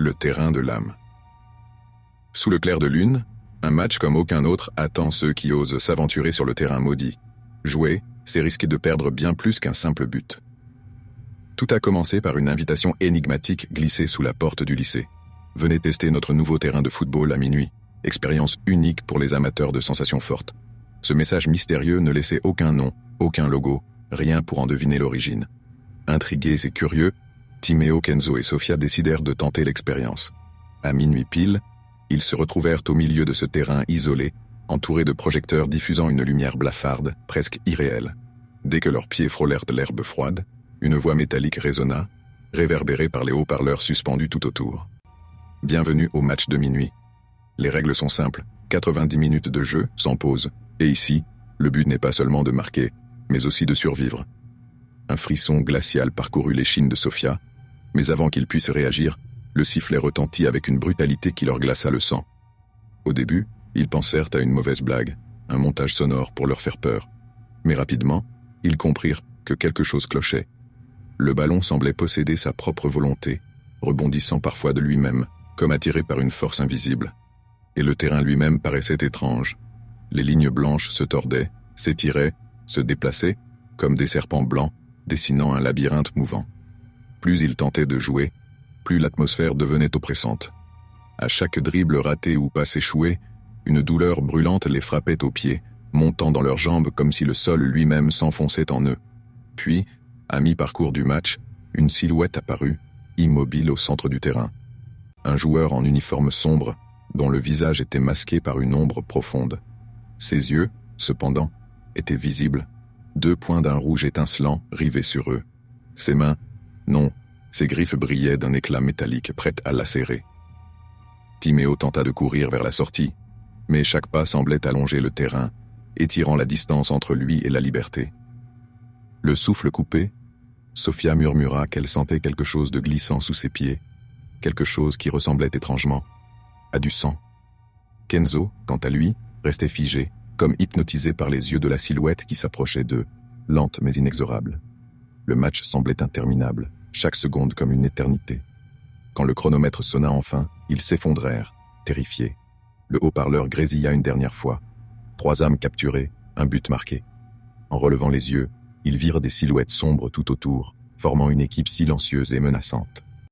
le terrain de l'âme. Sous le clair de lune, un match comme aucun autre attend ceux qui osent s'aventurer sur le terrain maudit. Jouer, c'est risquer de perdre bien plus qu'un simple but. Tout a commencé par une invitation énigmatique glissée sous la porte du lycée. Venez tester notre nouveau terrain de football à minuit. Expérience unique pour les amateurs de sensations fortes. Ce message mystérieux ne laissait aucun nom, aucun logo, rien pour en deviner l'origine. Intrigués et curieux, Timéo, Kenzo et Sofia décidèrent de tenter l'expérience. À minuit pile, ils se retrouvèrent au milieu de ce terrain isolé, entouré de projecteurs diffusant une lumière blafarde, presque irréelle. Dès que leurs pieds frôlèrent l'herbe froide, une voix métallique résonna, réverbérée par les haut-parleurs suspendus tout autour. Bienvenue au match de minuit. Les règles sont simples, 90 minutes de jeu, sans pause. Et ici, le but n'est pas seulement de marquer, mais aussi de survivre. Un frisson glacial parcourut l'échine de Sofia, mais avant qu'il puisse réagir, le sifflet retentit avec une brutalité qui leur glaça le sang. Au début, ils pensèrent à une mauvaise blague, un montage sonore pour leur faire peur. Mais rapidement, ils comprirent que quelque chose clochait. Le ballon semblait posséder sa propre volonté, rebondissant parfois de lui-même, comme attiré par une force invisible. Et le terrain lui-même paraissait étrange. Les lignes blanches se tordaient, s'étiraient, se déplaçaient, comme des serpents blancs, dessinant un labyrinthe mouvant. Plus ils tentaient de jouer, plus l'atmosphère devenait oppressante. À chaque dribble raté ou passe échoué, une douleur brûlante les frappait aux pieds, montant dans leurs jambes comme si le sol lui-même s'enfonçait en eux. Puis, à mi-parcours du match, une silhouette apparut, immobile au centre du terrain. Un joueur en uniforme sombre, dont le visage était masqué par une ombre profonde. Ses yeux, cependant, étaient visibles, 2 points d'un rouge étincelant rivés sur eux. Ses mains, non, ses griffes brillaient d'un éclat métallique prêtes à lacérer. Timéo tenta de courir vers la sortie, mais chaque pas semblait allonger le terrain, étirant la distance entre lui et la liberté. Le souffle coupé, Sofia murmura qu'elle sentait quelque chose de glissant sous ses pieds, quelque chose qui ressemblait étrangement à du sang. Kenzo, quant à lui, restait figé, comme hypnotisé par les yeux de la silhouette qui s'approchait d'eux, lente mais inexorable. Le match semblait interminable, chaque seconde comme une éternité. Quand le chronomètre sonna enfin, ils s'effondrèrent, terrifiés. Le haut-parleur grésilla une dernière fois. 3 âmes capturées, un but marqué. En relevant les yeux, ils virent des silhouettes sombres tout autour, formant une équipe silencieuse et menaçante.